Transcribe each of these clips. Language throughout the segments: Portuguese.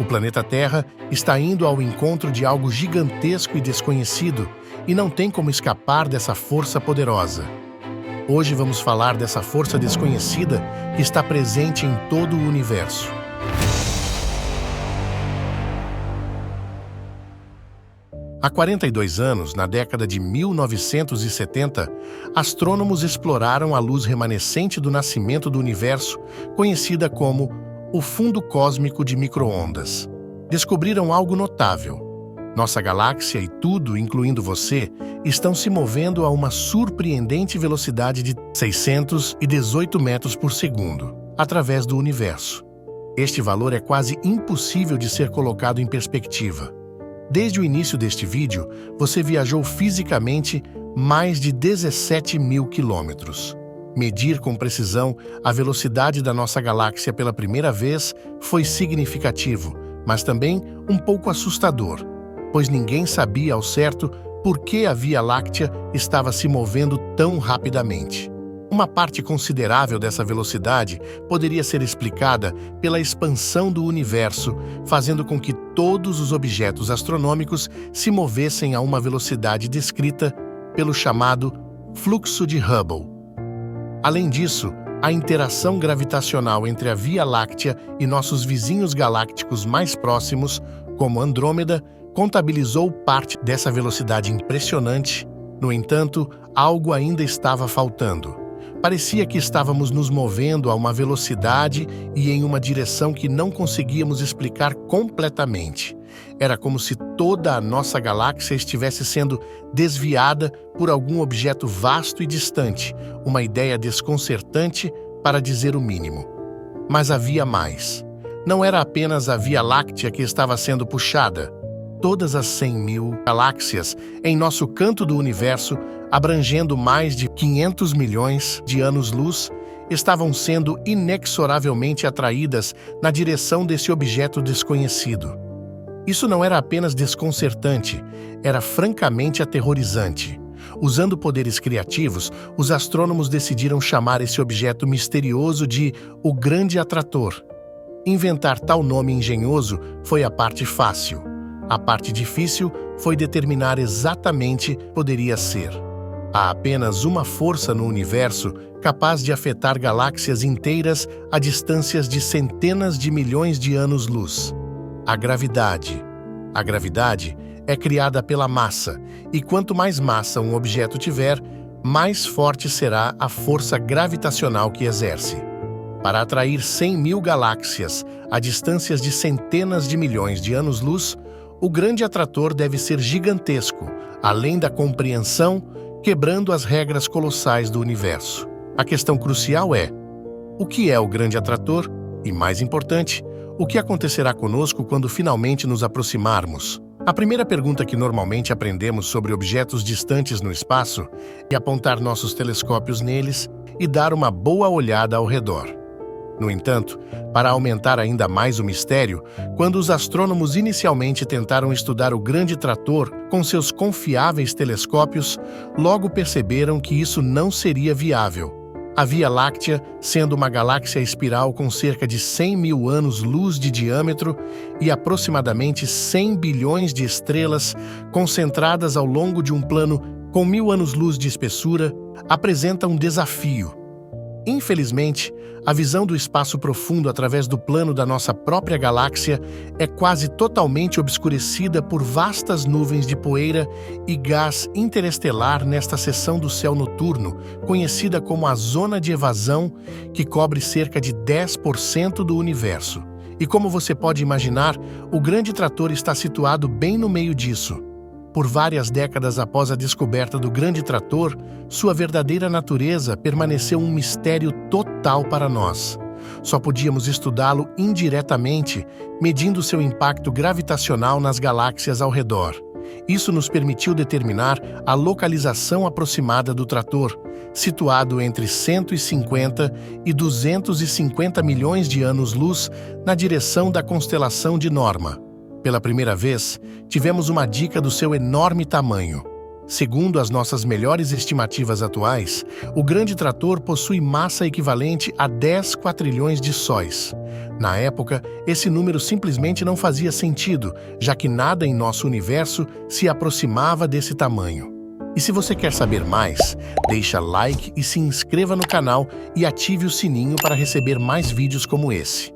O planeta Terra está indo ao encontro de algo gigantesco e desconhecido e não tem como escapar dessa força poderosa. Hoje vamos falar dessa força desconhecida que está presente em todo o universo. Há 42 anos, na década de 1970, astrônomos exploraram a luz remanescente do nascimento do universo, conhecida como o fundo cósmico de micro-ondas. Descobriram algo notável. Nossa galáxia e tudo, incluindo você, estão se movendo a uma surpreendente velocidade de 618 metros por segundo, através do universo. Este valor é quase impossível de ser colocado em perspectiva. Desde o início deste vídeo, você viajou fisicamente mais de 17 mil quilômetros. Medir com precisão a velocidade da nossa galáxia pela primeira vez foi significativo, mas também um pouco assustador, pois ninguém sabia ao certo por que a Via Láctea estava se movendo tão rapidamente. Uma parte considerável dessa velocidade poderia ser explicada pela expansão do universo, fazendo com que todos os objetos astronômicos se movessem a uma velocidade descrita pelo chamado fluxo de Hubble. Além disso, a interação gravitacional entre a Via Láctea e nossos vizinhos galácticos mais próximos, como Andrômeda, contabilizou parte dessa velocidade impressionante. No entanto, algo ainda estava faltando. Parecia que estávamos nos movendo a uma velocidade e em uma direção que não conseguíamos explicar completamente. Era como se toda a nossa galáxia estivesse sendo desviada por algum objeto vasto e distante, uma ideia desconcertante, para dizer o mínimo. Mas havia mais. Não era apenas a Via Láctea que estava sendo puxada. Todas as 100 mil galáxias em nosso canto do universo, abrangendo mais de 500 milhões de anos-luz, estavam sendo inexoravelmente atraídas na direção desse objeto desconhecido. Isso não era apenas desconcertante, era francamente aterrorizante. Usando poderes criativos, os astrônomos decidiram chamar esse objeto misterioso de o Grande Atrator. Inventar tal nome engenhoso foi a parte fácil. A parte difícil foi determinar exatamente o que poderia ser. Há apenas uma força no universo capaz de afetar galáxias inteiras a distâncias de centenas de milhões de anos-luz: a gravidade. A gravidade é criada pela massa, e quanto mais massa um objeto tiver, mais forte será a força gravitacional que exerce. Para atrair 100 mil galáxias a distâncias de centenas de milhões de anos-luz, o Grande Atrator deve ser gigantesco, além da compreensão, quebrando as regras colossais do universo. A questão crucial é: o que é o Grande Atrator? E, mais importante, o que acontecerá conosco quando finalmente nos aproximarmos? A primeira pergunta que normalmente aprendemos sobre objetos distantes no espaço é apontar nossos telescópios neles e dar uma boa olhada ao redor. No entanto, para aumentar ainda mais o mistério, quando os astrônomos inicialmente tentaram estudar o Grande Trator com seus confiáveis telescópios, logo perceberam que isso não seria viável. A Via Láctea, sendo uma galáxia espiral com cerca de 100 mil anos-luz de diâmetro e aproximadamente 100 bilhões de estrelas concentradas ao longo de um plano com 1000 anos-luz de espessura, apresenta um desafio. Infelizmente, a visão do espaço profundo através do plano da nossa própria galáxia é quase totalmente obscurecida por vastas nuvens de poeira e gás interestelar nesta seção do céu noturno, conhecida como a Zona de Evasão, que cobre cerca de 10% do universo. E como você pode imaginar, o Grande Trator está situado bem no meio disso. Por várias décadas após a descoberta do Grande Trator, sua verdadeira natureza permaneceu um mistério total para nós. Só podíamos estudá-lo indiretamente, medindo seu impacto gravitacional nas galáxias ao redor. Isso nos permitiu determinar a localização aproximada do trator, situado entre 150 e 250 milhões de anos-luz na direção da constelação de Norma. Pela primeira vez, tivemos uma dica do seu enorme tamanho. Segundo as nossas melhores estimativas atuais, o Grande Trator possui massa equivalente a 10 quatrilhões de sóis. Na época, esse número simplesmente não fazia sentido, já que nada em nosso universo se aproximava desse tamanho. E se você quer saber mais, deixa like e se inscreva no canal e ative o sininho para receber mais vídeos como esse.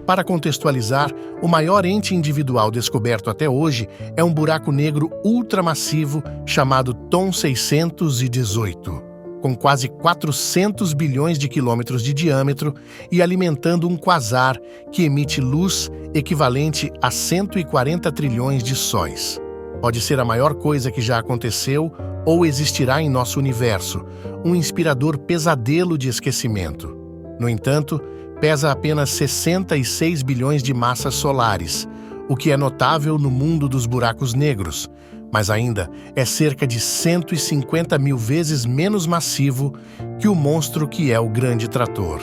Para contextualizar, o maior ente individual descoberto até hoje é um buraco negro ultramassivo chamado TOM 618, com quase 400 bilhões de quilômetros de diâmetro e alimentando um quasar que emite luz equivalente a 140 trilhões de sóis. Pode ser a maior coisa que já aconteceu ou existirá em nosso universo, um inspirador pesadelo de esquecimento. No entanto, pesa apenas 66 bilhões de massas solares, o que é notável no mundo dos buracos negros, mas ainda é cerca de 150 mil vezes menos massivo que o monstro que é o Grande Trator.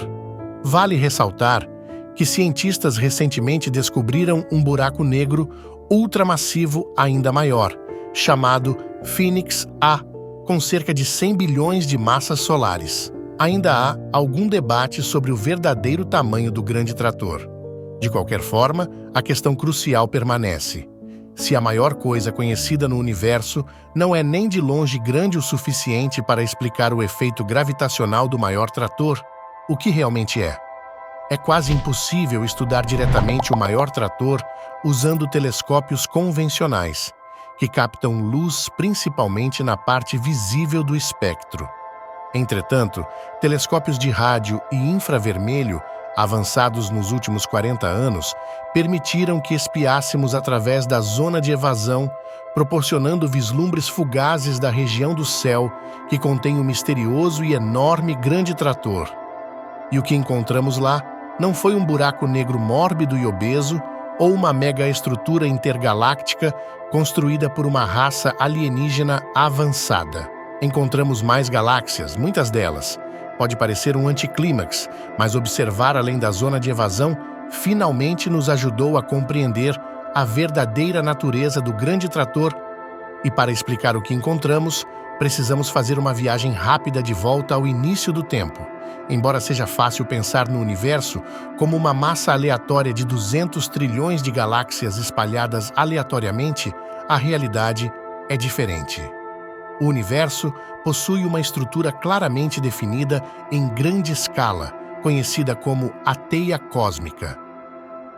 Vale ressaltar que cientistas recentemente descobriram um buraco negro ultramassivo ainda maior, chamado Phoenix A, com cerca de 100 bilhões de massas solares. Ainda há algum debate sobre o verdadeiro tamanho do Grande Trator. De qualquer forma, a questão crucial permanece. Se a maior coisa conhecida no universo não é nem de longe grande o suficiente para explicar o efeito gravitacional do maior trator, o que realmente é? É quase impossível estudar diretamente o maior trator usando telescópios convencionais, que captam luz principalmente na parte visível do espectro. Entretanto, telescópios de rádio e infravermelho, avançados nos últimos 40 anos, permitiram que espiássemos através da zona de evasão, proporcionando vislumbres fugazes da região do céu que contém o misterioso e enorme Grande Trator. E o que encontramos lá não foi um buraco negro mórbido e obeso ou uma megaestrutura intergaláctica construída por uma raça alienígena avançada. Encontramos mais galáxias, muitas delas. Pode parecer um anticlímax, mas observar além da zona de evasão finalmente nos ajudou a compreender a verdadeira natureza do Grande Trator. E para explicar o que encontramos, precisamos fazer uma viagem rápida de volta ao início do tempo. Embora seja fácil pensar no universo como uma massa aleatória de 200 trilhões de galáxias espalhadas aleatoriamente, a realidade é diferente. O universo possui uma estrutura claramente definida em grande escala, conhecida como a teia cósmica.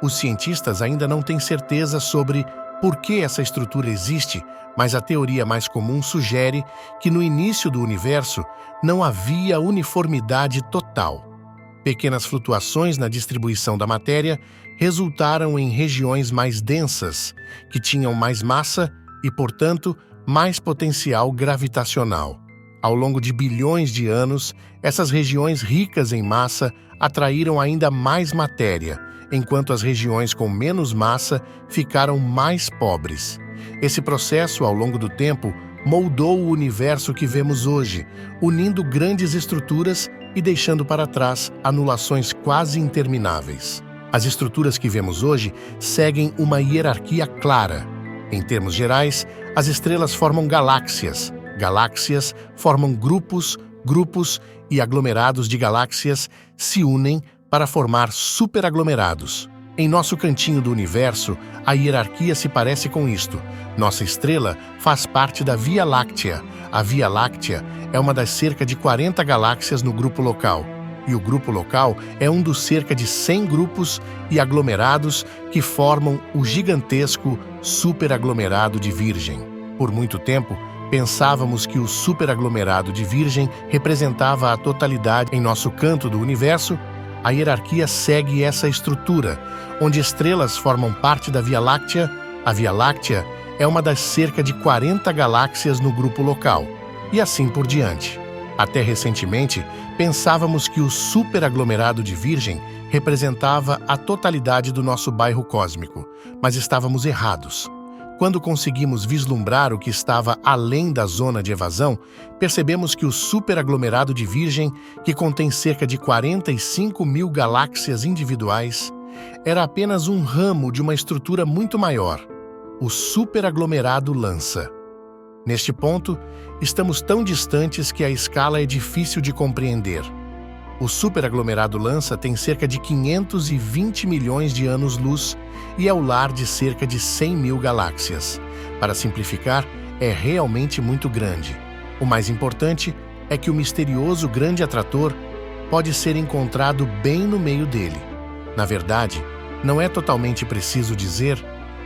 Os cientistas ainda não têm certeza sobre por que essa estrutura existe, mas a teoria mais comum sugere que no início do universo não havia uniformidade total. Pequenas flutuações na distribuição da matéria resultaram em regiões mais densas, que tinham mais massa e, portanto, mais potencial gravitacional. Ao longo de bilhões de anos, essas regiões ricas em massa atraíram ainda mais matéria, enquanto as regiões com menos massa ficaram mais pobres. Esse processo, ao longo do tempo, moldou o universo que vemos hoje, unindo grandes estruturas e deixando para trás anulações quase intermináveis. As estruturas que vemos hoje seguem uma hierarquia clara. Em termos gerais, as estrelas formam galáxias. Galáxias formam grupos e aglomerados de galáxias se unem para formar superaglomerados. Em nosso cantinho do universo, a hierarquia se parece com isto. Nossa estrela faz parte da Via Láctea. A Via Láctea é uma das cerca de 40 galáxias no grupo local. E o grupo local é um dos cerca de 100 grupos e aglomerados que formam o gigantesco superaglomerado de Virgem. Por muito tempo, pensávamos que o superaglomerado de Virgem representava a totalidade. Em nosso canto do universo, a hierarquia segue essa estrutura, onde estrelas formam parte da Via Láctea. A Via Láctea é uma das cerca de 40 galáxias no grupo local, e assim por diante. Até recentemente, pensávamos que o superaglomerado de Virgem representava a totalidade do nosso bairro cósmico, mas estávamos errados. Quando conseguimos vislumbrar o que estava além da zona de evasão, percebemos que o superaglomerado de Virgem, que contém cerca de 45 mil galáxias individuais, era apenas um ramo de uma estrutura muito maior, o superaglomerado Lança. Neste ponto, estamos tão distantes que a escala é difícil de compreender. O superaglomerado Lança tem cerca de 520 milhões de anos-luz e é o lar de cerca de 100 mil galáxias. Para simplificar, é realmente muito grande. O mais importante é que o misterioso grande atrator pode ser encontrado bem no meio dele. Na verdade, não é totalmente preciso dizer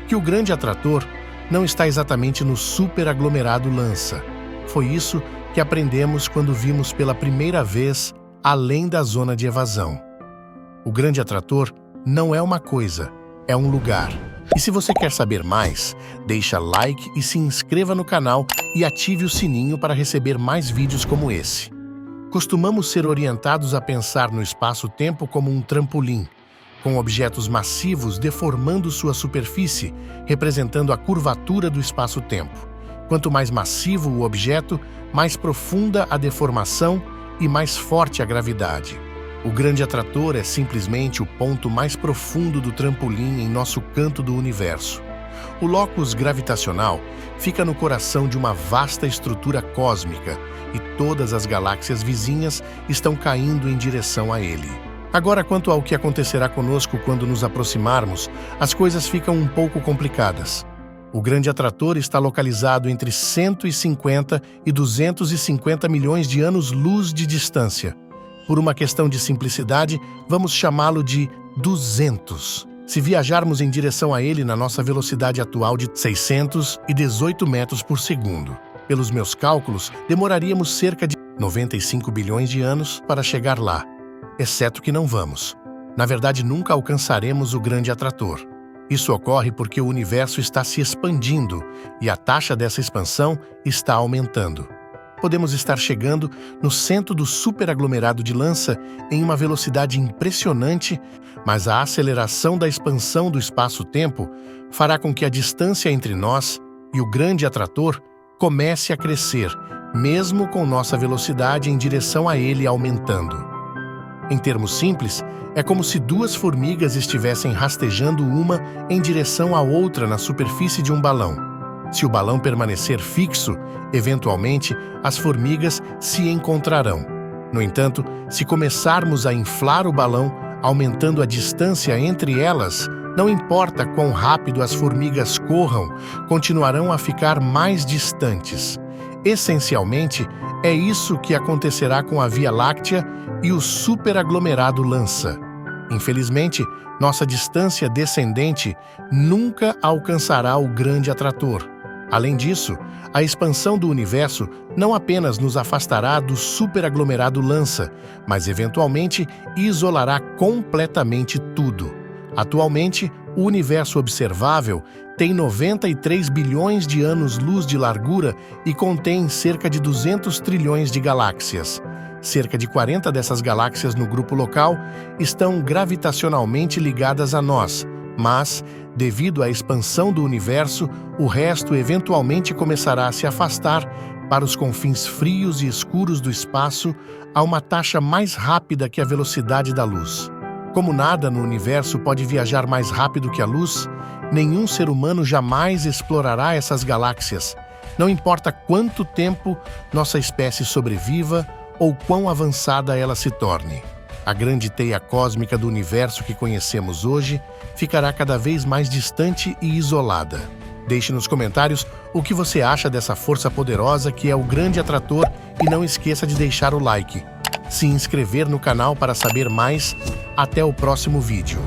que o grande atrator não está exatamente no superaglomerado Lança. Foi isso que aprendemos quando vimos pela primeira vez além da zona de evasão. O grande atrator não é uma coisa, é um lugar. E se você quer saber mais, deixa like e se inscreva no canal e ative o sininho para receber mais vídeos como esse. Costumamos ser orientados a pensar no espaço-tempo como um trampolim, com objetos massivos deformando sua superfície, representando a curvatura do espaço-tempo. Quanto mais massivo o objeto, mais profunda a deformação e mais forte a gravidade. O grande atrator é simplesmente o ponto mais profundo do trampolim em nosso canto do universo. O locus gravitacional fica no coração de uma vasta estrutura cósmica e todas as galáxias vizinhas estão caindo em direção a ele. Agora, quanto ao que acontecerá conosco quando nos aproximarmos, as coisas ficam um pouco complicadas. O grande atrator está localizado entre 150 e 250 milhões de anos-luz de distância. Por uma questão de simplicidade, vamos chamá-lo de 200. Se viajarmos em direção a ele na nossa velocidade atual de 618 metros por segundo. Pelos meus cálculos, demoraríamos cerca de 95 bilhões de anos para chegar lá, exceto que não vamos. Na verdade, nunca alcançaremos o grande atrator. Isso ocorre porque o universo está se expandindo e a taxa dessa expansão está aumentando. Podemos estar chegando no centro do superaglomerado de Lança em uma velocidade impressionante, mas a aceleração da expansão do espaço-tempo fará com que a distância entre nós e o grande atrator comece a crescer, mesmo com nossa velocidade em direção a ele aumentando. Em termos simples, é como se duas formigas estivessem rastejando uma em direção à outra na superfície de um balão. Se o balão permanecer fixo, eventualmente as formigas se encontrarão. No entanto, se começarmos a inflar o balão, aumentando a distância entre elas, não importa quão rápido as formigas corram, continuarão a ficar mais distantes. Essencialmente, é isso que acontecerá com a Via Láctea e o superaglomerado Lança. Infelizmente, nossa distância descendente nunca alcançará o grande atrator. Além disso, a expansão do universo não apenas nos afastará do superaglomerado Lança, mas eventualmente isolará completamente tudo. Atualmente, o universo observável tem 93 bilhões de anos-luz de largura e contém cerca de 200 trilhões de galáxias. Cerca de 40 dessas galáxias no grupo local estão gravitacionalmente ligadas a nós, mas, devido à expansão do universo, o resto eventualmente começará a se afastar para os confins frios e escuros do espaço a uma taxa mais rápida que a velocidade da luz. Como nada no universo pode viajar mais rápido que a luz, nenhum ser humano jamais explorará essas galáxias. Não importa quanto tempo nossa espécie sobreviva ou quão avançada ela se torne. A grande teia cósmica do universo que conhecemos hoje ficará cada vez mais distante e isolada. Deixe nos comentários o que você acha dessa força poderosa que é o grande atrator e não esqueça de deixar o like. Se inscrever no canal para saber mais. Até o próximo vídeo.